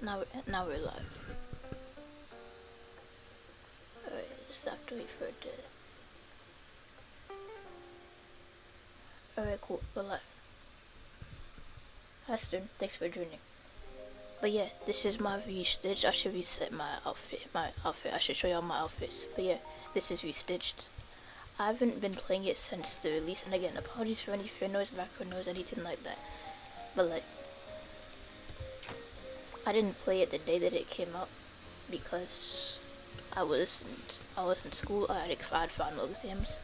Now we're live. Alright, just have to wait for it to. Alright, cool. We're live. Hi, Stern. Thanks for joining. But yeah, this is my Restitched. I should reset my outfit. I should show y'all my outfits. But yeah, this is Restitched. I haven't been playing it since the release, and again, apologies for any fair noise, background noise, anything like that. But like, I didn't play it the day that it came out because I was in school. I had final exams,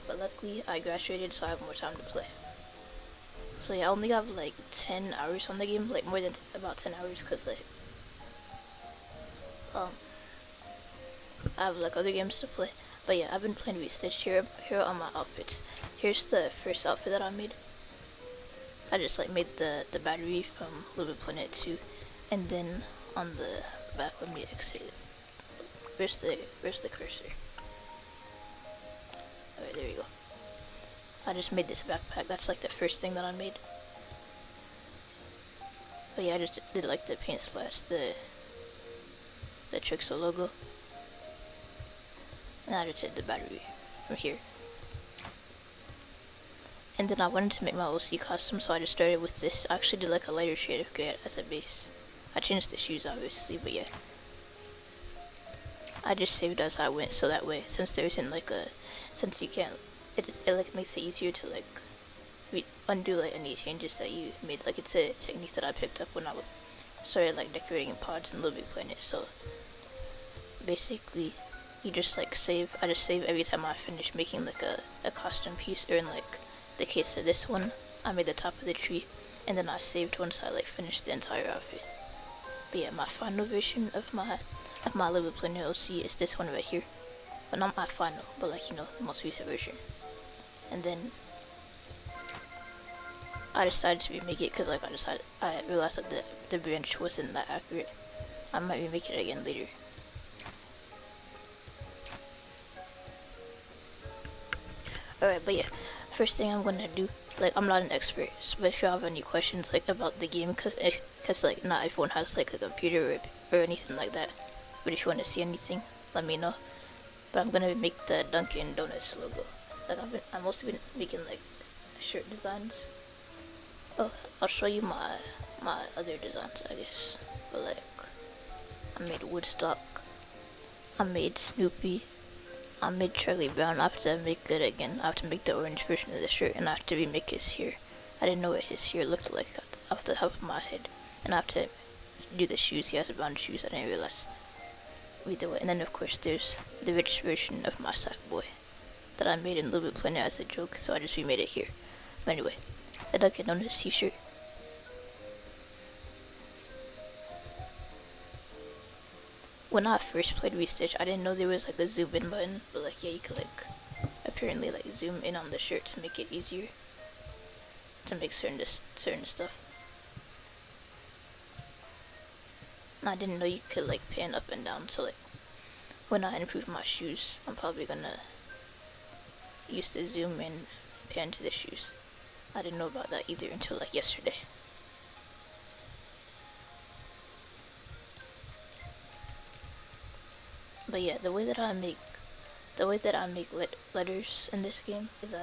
but luckily I graduated, so I have more time to play. So yeah, I only have like 10 hours on the game, like more than about 10 hours, cause like I have like other games to play. But yeah, I've been playing Restitched. Here are my outfits. Here's the first outfit that I made. I just like made the battery from Little Planet 2, and then on the back, let me exit it. Where's the cursor? Alright, there we go. I just made this backpack. That's like the first thing that I made. But yeah, I just did like the paint splash, the Trixo logo. And I just did the battery from here. And then I wanted to make my OC costume, so I just started with this. I actually did like a lighter shade of gray as a base. I changed the shoes obviously, but yeah. I just saved as I went, so that way, since there isn't like since you can't, it like makes it easier to like undo like any changes that you made. Like it's a technique that I picked up when I started like decorating pods in Little Big Planet. So basically, you just like save. I just save every time I finish making like a costume piece, or in like the case of this one, I made the top of the tree, and then I saved once I like finished the entire outfit. But yeah, my final version of my Little Planet OC is this one right here. But not my final, but like, you know, the most recent version. And then I decided to remake it because like I realized that the branch wasn't that accurate. I might remake it again later. Alright, but yeah, first thing I'm gonna do, like, I'm not an expert, but if you have any questions like about the game, cause like not everyone has like a computer or anything like that. But if you want to see anything, let me know. But I'm gonna make the Dunkin' Donuts logo. Like I've mostly been making like shirt designs. Oh, I'll show you my other designs, I guess. But like, I made Woodstock. I made Snoopy. I made Charlie Brown. I have to make it again. I have to make the orange version of the shirt, and I have to remake his hair. I didn't know what his hair looked like off the top of my head, and I have to do the shoes. He has brown shoes. I didn't realize. Either way, and then of course there's the rich version of my Sackboy that I made in Little Big Planet as a joke, so I just remade it here. But anyway, the Dunkin' Donuts t-shirt. When I first played Restitch, I didn't know there was like a zoom in button, but like yeah, you could like apparently like zoom in on the shirt to make it easier to make certain stuff. And I didn't know you could like pan up and down, so like when I improve my shoes, I'm probably gonna use the zoom and pan to the shoes. I didn't know about that either until like yesterday. But yeah, the way that I make letters in this game is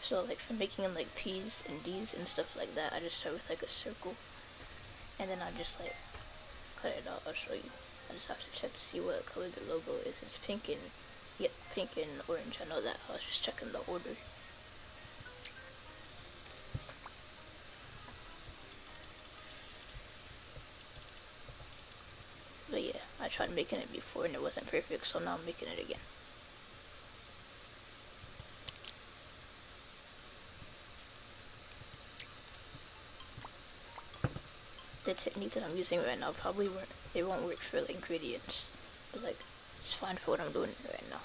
so like for making like P's and D's and stuff like that, I just start with like a circle, and then I just like cut it out. I'll show you. I just have to check to see what color the logo is. It's pink and orange. I know that. I was just checking the order. But yeah, I tried making it before and it wasn't perfect, so now I'm making it again. The technique that I'm using right now it won't work for like gradients, but like it's fine for what I'm doing right now.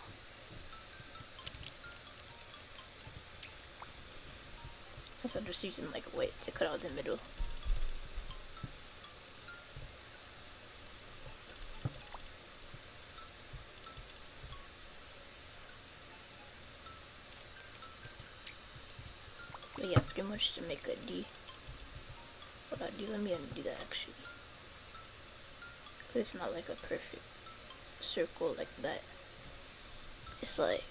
Since I'm just using like white to cut out the middle. But yeah, pretty much to make a D. What I do, let me undo that actually. it's not like a perfect circle like that. It's like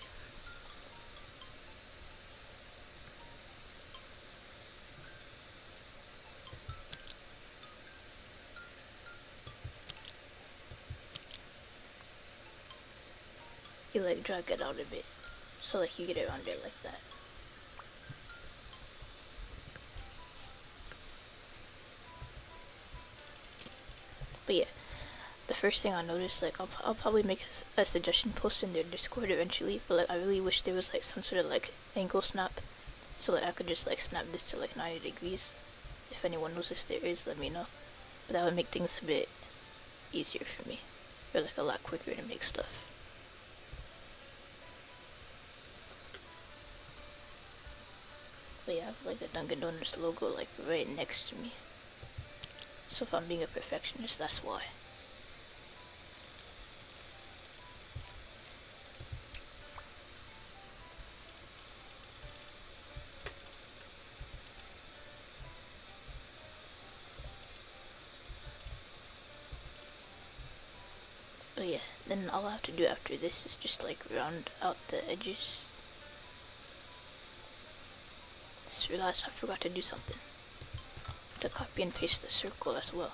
you like drag it out a bit, so like you get it around there like that. But yeah, the first thing I noticed, like I'll probably make a suggestion post in their Discord eventually, but like I really wish there was like some sort of like angle snap, so like I could just like snap this to like 90 degrees. If anyone knows if there is, let me know. But that would make things a bit easier for me, or like a lot quicker to make stuff. But yeah, I have like the Dunkin' Donuts logo like right next to me. So if I'm being a perfectionist, that's why. But yeah, then all I have to do after this is just like round out the edges. Just realized I forgot to do something. To copy and paste the circle as well.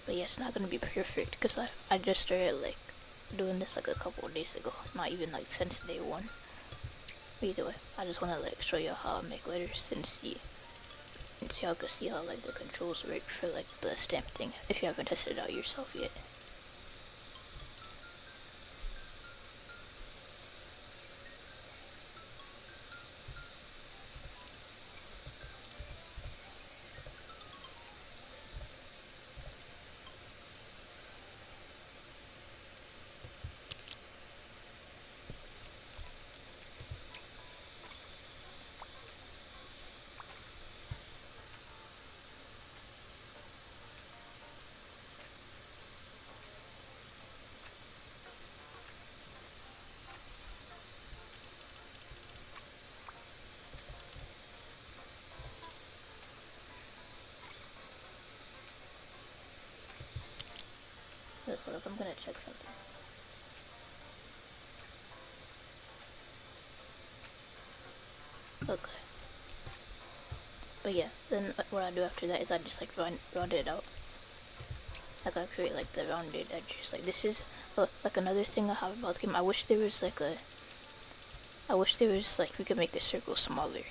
But yeah, it's not gonna be perfect because I just started like doing this like a couple of days ago, not even like since day one. But either way, I just wanna like show you how I make letters and see how I can see how like the controls work for like the stamp thing if you haven't tested it out yourself yet. Wait, hold up, I'm gonna check something. Okay. But yeah, then what I do after that is I just like round it out. Like I create like the rounded edges. Like this is like another thing I have about the game. I wish there was like we could make the circle smaller.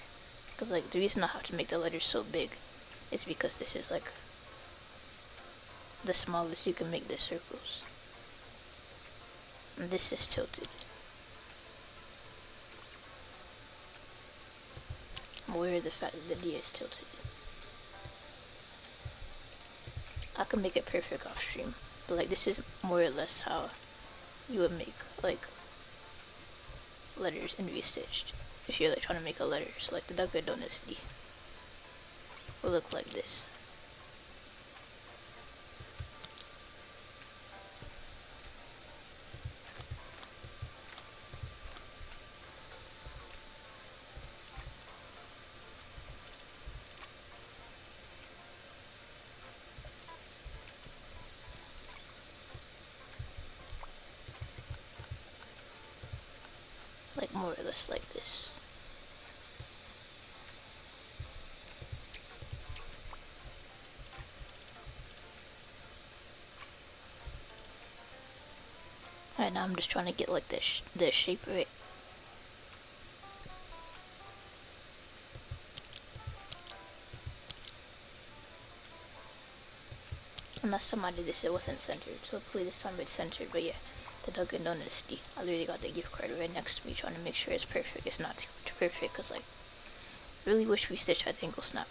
Cause like the reason I have to make the letters so big is because this is like the smallest you can make the circles. And this is tilted. Where the fact that the D is tilted. I can make it perfect off stream, but like this is more or less how you would make like letters in Restitched if you're like trying to make a letter. So like the Dunkin' Donuts D will look like this. Like more or less like this. Right now I'm just trying to get like the shape right. And last time I did this it wasn't centered, so hopefully this time it's centered. But yeah, the Dunkin' Donuts D. I literally got the gift card right next to me trying to make sure it's perfect. It's not too perfect because like really wish Restitched had angle snap.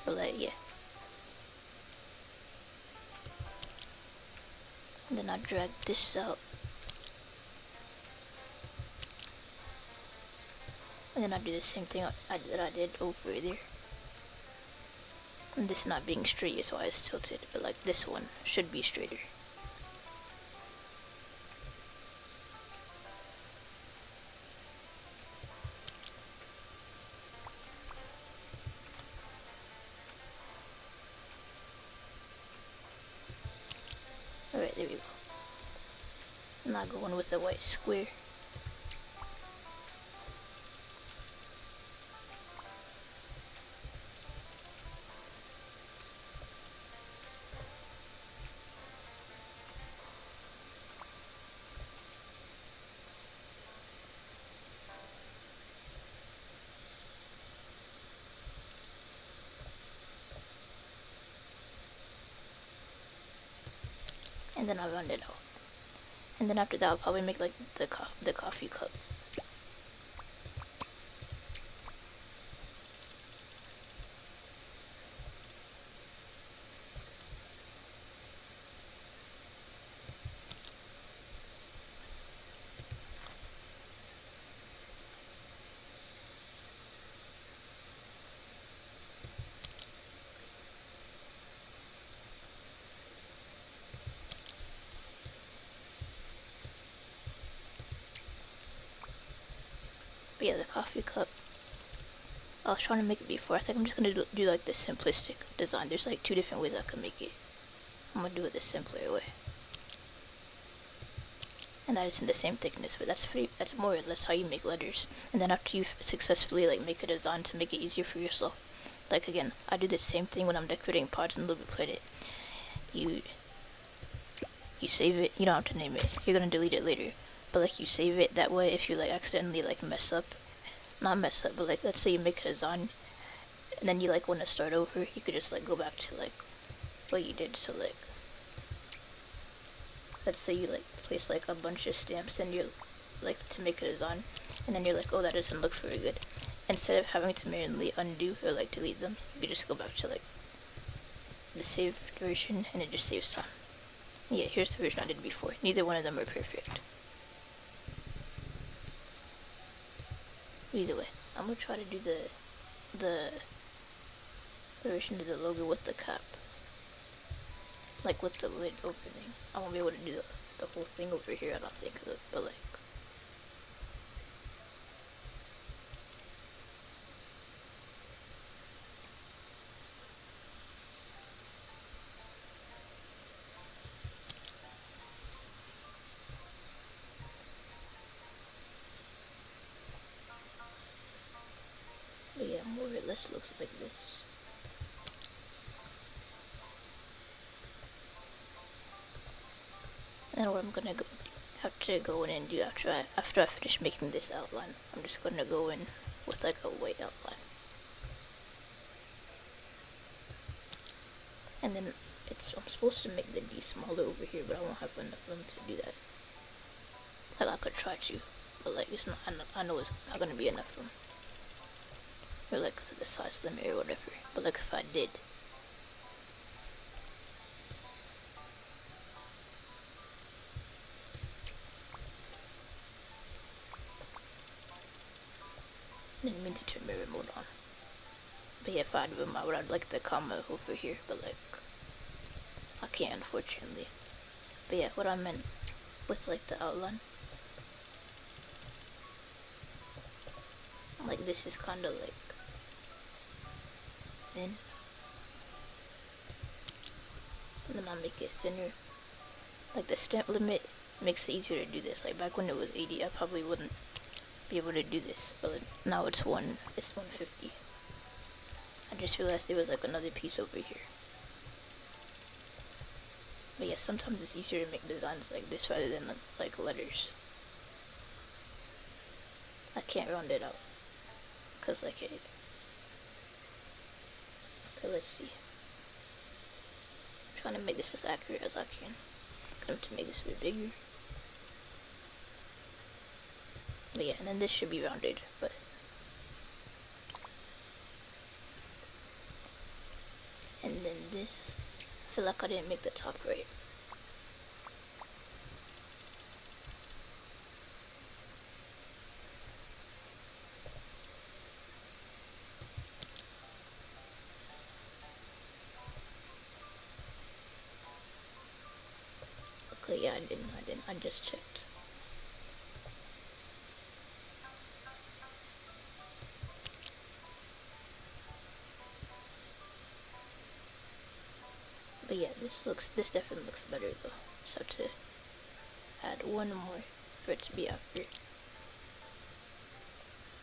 But like, yeah. And then I drag this out. And then I do the same thing that I did over there. And this not being straight is why it's tilted, but like this one should be straighter. Alright, there we go. Now going with a white square. And then I'll round it out. And then after that, I'll probably make like the coffee cup. But yeah, the coffee cup. I was trying to make it before. I think I'm just gonna do like the simplistic design. There's like 2 different ways I can make it. I'm gonna do it the simpler way. And that isn't the same thickness, but that's more or less how you make letters. And then after you successfully like make a design to make it easier for yourself. Like again, I do the same thing when I'm decorating pods in Little Planet. You save it. You don't have to name it. You're gonna delete it later. But like you save it that way if you like accidentally like mess up, not mess up, but like let's say you make a design and then you like want to start over, you could just like go back to like what you did. So like let's say you like place like a bunch of stamps and you like to make a design and then you're like, oh, that doesn't look very good. Instead of having to manually undo or like delete them, you could just go back to like the saved version and it just saves time. Yeah, here's the version I did before. Neither one of them are perfect. Either way, I'm gonna try to do the version of the logo with the cap, like with the lid opening. I won't be able to do the whole thing over here, I don't think, but like. But yeah, more or less looks like this. And what I'm gonna have to go in and do after I finish making this outline, I'm just gonna go in with like a white outline. And then I'm supposed to make the D smaller over here, but I won't have enough room to do that. Like I could try to, but like it's not. I know it's not gonna be enough room. Or like because of the size limit or whatever. But like if I did. Didn't mean to turn my remote on. But yeah, if I had room, I would have like the comma over here, but like I can't, unfortunately. But yeah, what I meant with like the outline, like this is kind of like thin, and then I'll make it thinner. Like the stamp limit makes it easier to do this. Like back when it was 80, I probably wouldn't be able to do this, but now it's 150. I just realized there was like another piece over here. But yeah, sometimes it's easier to make designs like this rather than like letters. I can't round it out because like it. Okay, let's see. I'm trying to make this as accurate as I can. I'm to make this a bit bigger. But yeah, and then this should be rounded, but And then this, I feel like I didn't make the top right. Okay, yeah, I didn't, I just checked. But yeah, this definitely looks better though. So I have to add one more for it to be accurate.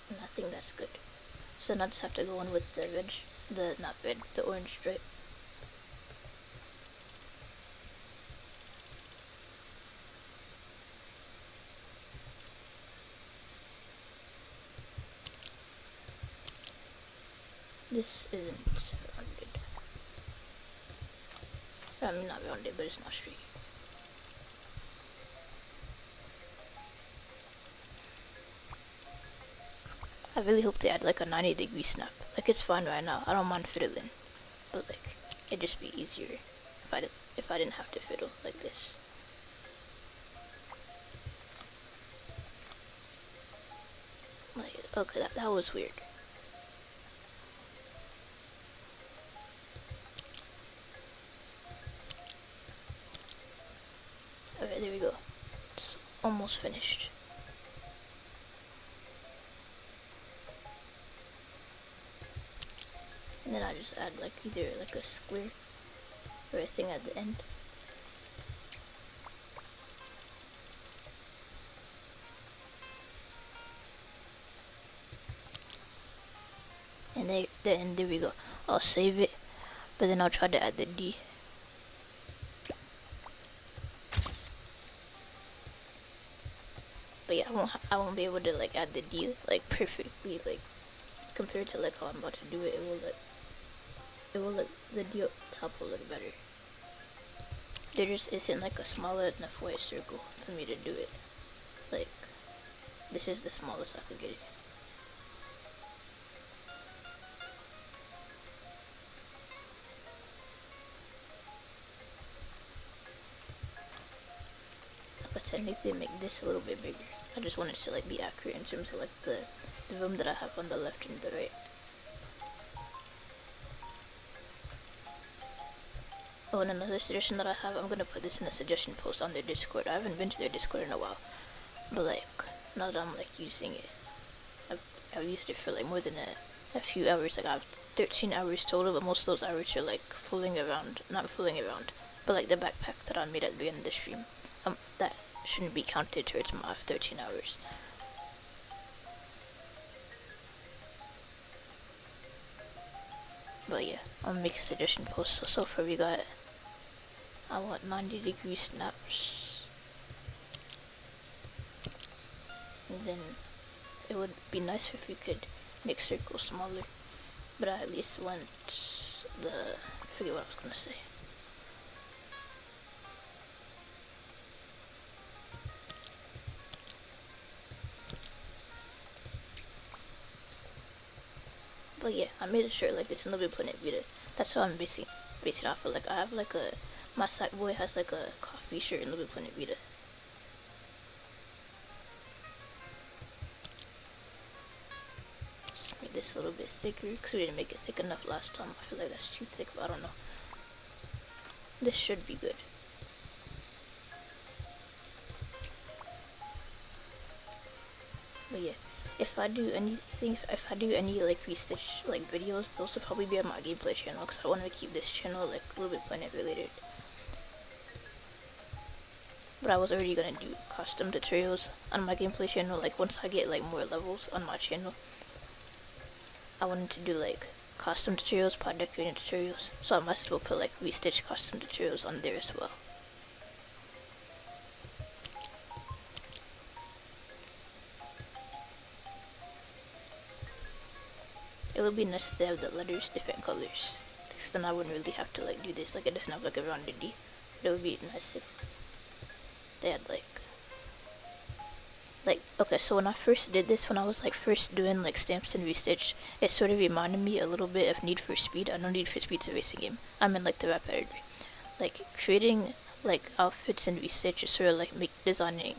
And I think that's good. So now I just have to go in with the the orange stripe. This isn't rounded. I mean, not rounded, but it's not straight. I really hope they add like a 90-degree snap. Like, it's fine right now. I don't mind fiddling, but like, it'd just be easier if I didn't have to fiddle like this. Like, okay, that was weird. Alright, there we go. It's almost finished. And then I just add like either like a square or a thing at the end. And there we go. I'll save it, but then I'll try to add the D. But yeah, I won't be able to like add the D like perfectly, like compared to like how I'm about to do it. It will look, the D up top will look better. There just isn't like a small enough white circle for me to do it. Like, this is the smallest I could get it. I could technically make this a little bit bigger. I just wanted to like be accurate in terms of like the room that I have on the left and the right. Oh, and another suggestion that I have, I'm gonna put this in a suggestion post on their Discord. I haven't been to their Discord in a while, but like, now that I'm like using it, I've used it for like more than a few hours. Like, I have 13 hours total, but most of those hours are like not fooling around, but like the backpack that I made at the beginning of the stream, that shouldn't be counted towards my 13 hours. But yeah, I'll make a suggestion post. So far we got, I want 90-degree snaps. And then it would be nice if we could make circles smaller. But I at least want I forget what I was gonna say. But yeah, I made a shirt like this in Little Planet Vita. That's how I'm basing off of. Like, I have like my Sackboy has like a coffee shirt in Little Planet Vita. Just make this a little bit thicker because we didn't make it thick enough last time. I feel like that's too thick, but I don't know. This should be good. But yeah, if I do any like Restitched like videos, those will probably be on my gameplay channel because I want to keep this channel like a little bit Planet related. But I was already gonna do custom tutorials on my gameplay channel. Like, once I get like more levels on my channel, I wanted to do like custom tutorials, pod decorating tutorials. So I might as well put like Restitched custom tutorials on there as well. It would be nice to have the letters different colors, because then I wouldn't really have to like do this. Like, it doesn't have like a rounded D. But it would be nice if they had like like, okay, so when I first did this, when I was like first doing like stamps and Restitched, it sort of reminded me a little bit of Need for Speed. I know Need for Speed's a racing game. I'm in like the rap editor. Like creating like outfits and Restitched is sort of like designing,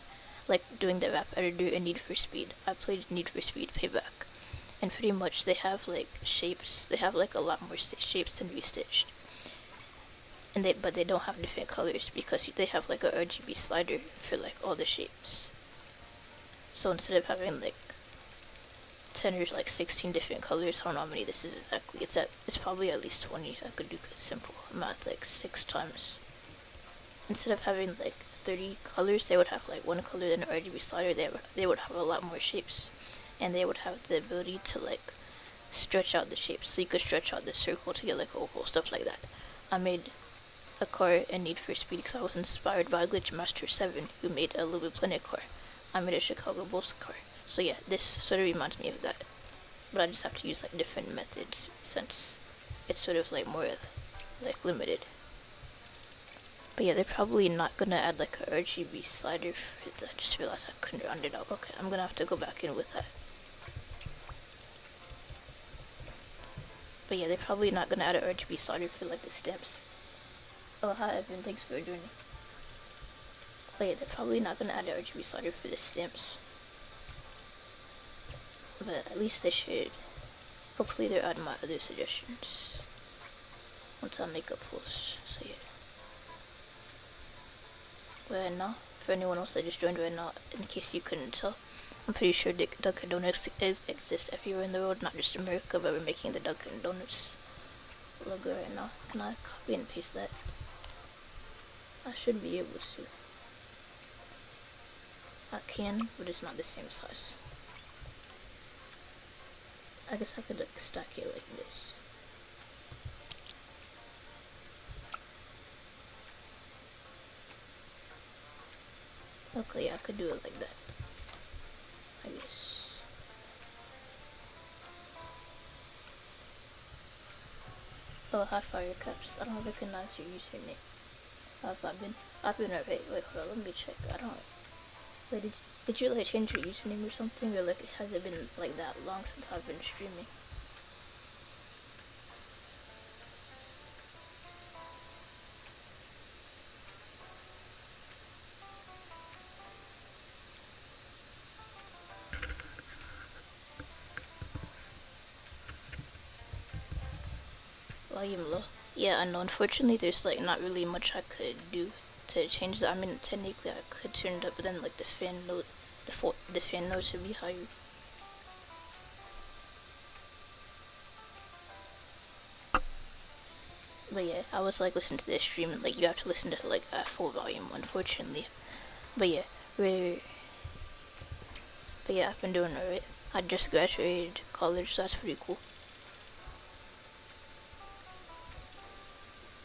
like doing the rap editor in Need for Speed. I played Need for Speed Payback, and pretty much they have like shapes. They have like a lot more shapes than Restitched. And but they don't have different colors because they have like a RGB slider for like all the shapes. So instead of having like 10 or like 16 different colors, I don't know how many this is exactly. It's probably at least 20. I could do simple math, like 6 times. Instead of having like 30 colors, they would have like one color and an RGB slider. They would have a lot more shapes, and they would have the ability to like stretch out the shapes. So you could stretch out the circle to get like oval, stuff like that. I made a car in Need for Speed because I was inspired by Glitchmaster 7, who made a Little Planet car. I made a Chicago Bulls car. So yeah, this sort of reminds me of that. But I just have to use like different methods since it's sort of like more like limited. But yeah, they're probably not gonna add like a RGB slider for it. I just realized I couldn't round it out. Okay, I'm gonna have to go back in with that. But yeah, they're probably not gonna add a RGB slider for like the stamps. Oh, hi Evan, thanks for joining. But yeah, they're probably not gonna add an RGB slider for the stamps. But at least they should. Hopefully they'll add my other suggestions once I make a post. So yeah. Right now, for anyone else that just joined right now, in case you couldn't tell, I'm pretty sure Dunkin' Donuts exist everywhere in the world, not just America, but we're making the Dunkin' Donuts logo right now. Can I copy and paste that? I should be able to. I can, but it's not the same size. I guess I could like stack it like this. Okay, yeah, I could do it like that. I guess. Oh, hi Fire Caps. I don't recognize your username. How have I been? I've been alright. Wait, hold on, let me check. I don't. Wait, did you like change your username or something, or like has it been like that long since I've been streaming? Volume low. Yeah, I know. Unfortunately, there's like not really much I could do to change that. I mean, technically I could turn it up, but then like the fan note, the fan note should be higher. But yeah, I was like listening to this stream, and like you have to listen to like at full volume, unfortunately. But yeah, but yeah, I've been doing alright. I just graduated college, so that's pretty cool.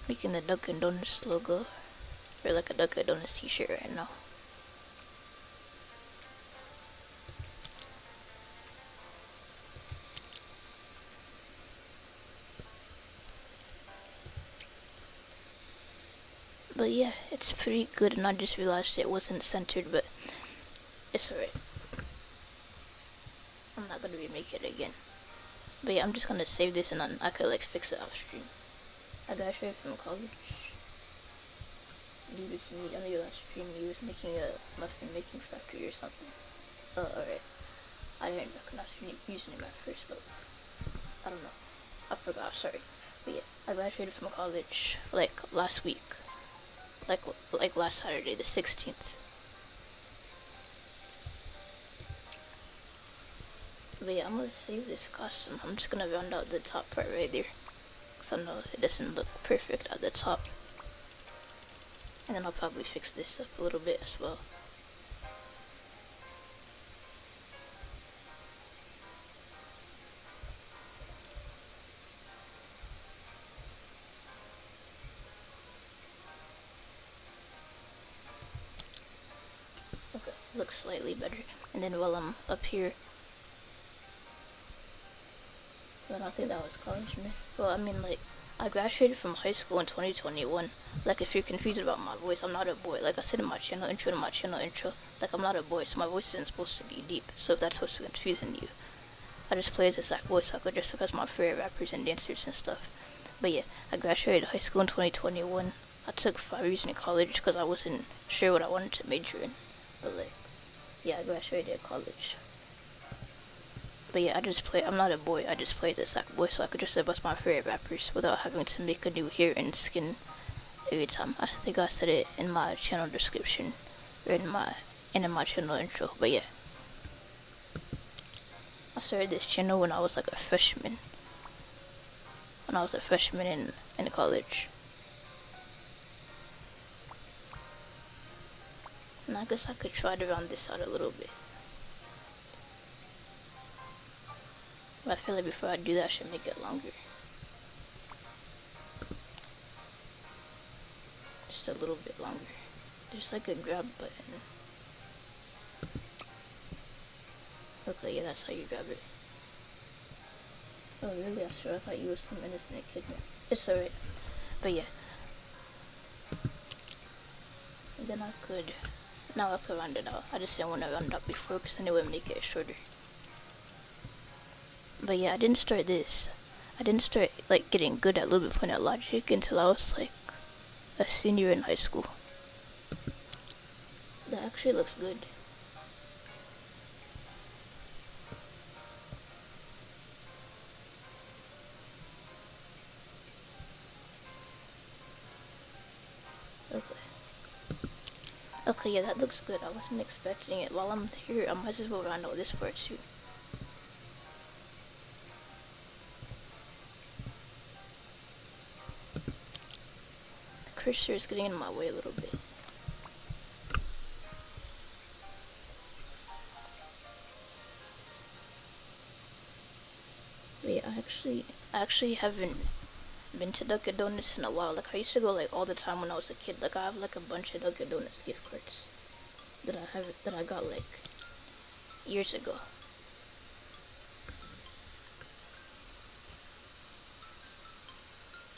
Making the Dunkin' Donuts logo, or like a Dunkin' Donuts t-shirt right now. But yeah, it's pretty good, and I just realized it wasn't centered, but it's alright. I'm not gonna remake it again. But yeah, I'm just gonna save this, and then I could like fix it off stream. I graduated from college. Due to me on your last stream, you was making a muffin making factory or something. Oh, alright. I didn't recognize your username at first, but I don't know. I forgot, sorry. But yeah, I graduated from college like last week. Like last Saturday, the 16th. But yeah, I'm gonna save this costume. I'm just gonna round out the top part right there, because I know it doesn't look perfect at the top. And then I'll probably fix this up a little bit as well. Okay, looks slightly better. And then while I'm up here, I don't think that was college, man. Well, I mean, like, I graduated from high school in 2021. Like, if you're confused about my voice, I'm not a boy. Like I said in my channel intro, like, I'm not a boy, so my voice isn't supposed to be deep. So if that's what's confusing you, I just play as a sack voice so I could dress up as my favorite rappers and dancers and stuff. But yeah, I graduated high school in 2021. I took 5 years in college because I wasn't sure what I wanted to major in. But like, yeah, I graduated college. But yeah, I'm not a boy, I just play as a sack boy so I could dress up as my favorite rappers without having to make a new hair and skin every time. I think I said it in my channel description, or in my channel intro, but yeah. I started this channel when I was like a freshman. When I was a freshman in college. And I guess I could try to round this out a little bit. But I feel like before I do that, I should make it longer. Just a little bit longer. There's like a grab button. Okay, yeah, that's how you grab it. Oh, really? I swear I thought you were some innocent kid. It's alright. But yeah. And then now I could round it out. I just didn't want to round it out before because then it would make it shorter. But yeah, I didn't start like getting good at little bit point of logic until I was like a senior in high school. That actually looks good. Okay, yeah, that looks good. I wasn't expecting it. While I'm here, I might as well round out this part too. The cursor is getting in my way a little bit. Wait, I actually haven't been to Dunkin' Donuts in a while. Like, I used to go like all the time when I was a kid. Like, I have like a bunch of Dunkin' Donuts gift cards that I got like years ago.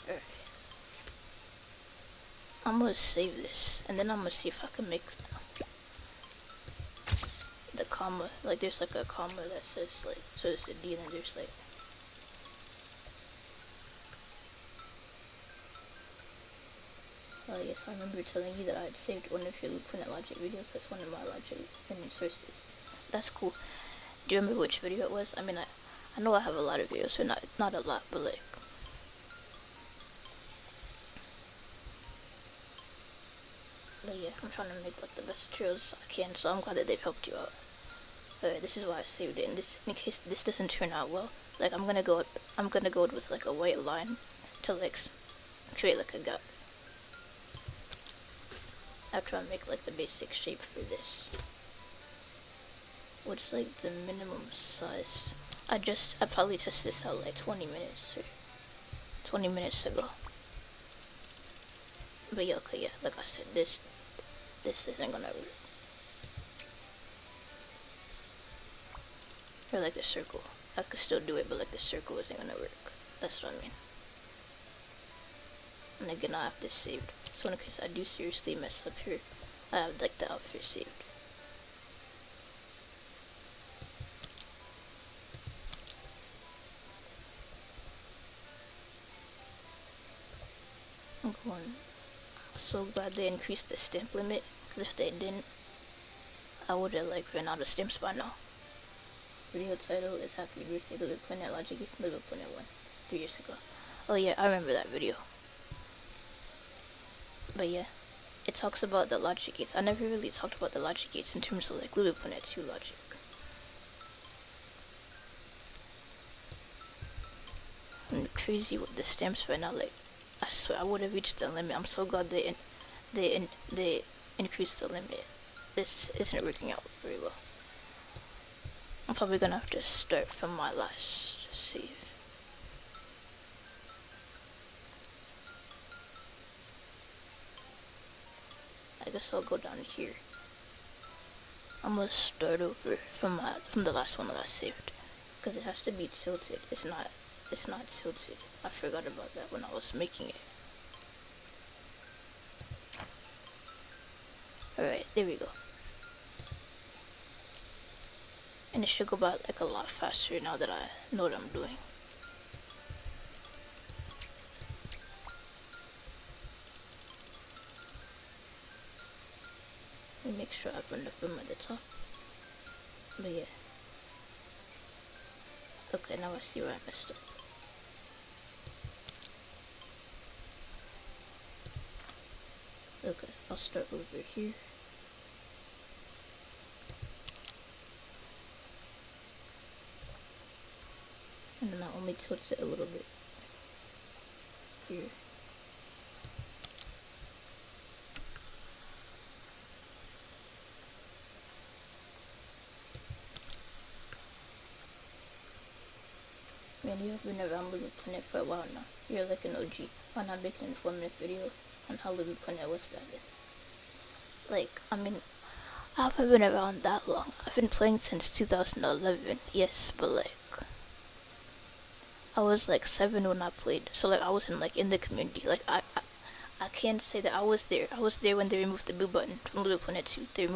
Alright. I'm gonna save this and then I'm gonna see if I can make the comma. Like, there's like a comma that says like, so it's a D and then there's like, oh yes, I remember telling you that I had saved one of your Lieutenant Logic videos. That's one of my logic opinion sources. That's cool. Do you remember which video it was? I mean, I know I have a lot of videos, so not a lot, but like, but yeah, I'm trying to make like the best tutorials I can, so I'm glad that they've helped you out. This is why I saved it, and this, in case this doesn't turn out well, like I'm gonna go with like a white line to like create like a gap. After I make like the basic shape for this. What's like the minimum size? I probably tested this out like 20 minutes ago. But yeah, okay, yeah, like I said, this isn't gonna work. Or like the circle. I could still do it, but like the circle isn't gonna work. That's what I mean. And again, I have this saved. So in case I do seriously mess up here, I have like the outfit saved. I'm so glad they increased the stamp limit, because if they didn't, I would have like run out of stamps by now. Video title is Happy Birthday to the Planet Logic is Little Planet 1, 3 years ago. Oh yeah, I remember that video. But yeah, it talks about the logic gates. I never really talked about the logic gates in terms of like Little Planet 2 logic. I'm crazy with the stamps right now. Like, I swear I would have reached the limit. I'm so glad they increased the limit. This isn't working out very well. I'm probably gonna have to start from my last save. I guess I'll go down here. I'm gonna start over from the last one that I saved, because it has to be tilted. It's not it's not tilted. I forgot about that when I was making it. Alright, there we go. And it should go by like a lot faster now that I know what I'm doing. Let me make sure I've run the film at the top. But yeah. Okay, now I see where I messed up. Okay, I'll start over here. And then I only tilt it a little bit here. Man, you have been around Little Planet for a while now. You're like an OG. Why not make an informative video on how Little Planet was back then? Like, I mean, I haven't been around that long. I've been playing since 2011, yes, but like, I was like 7 when I played, so like I wasn't like in the community. Like I can't say that I was there. I was there when they removed the blue button from Little Planet 2. They removed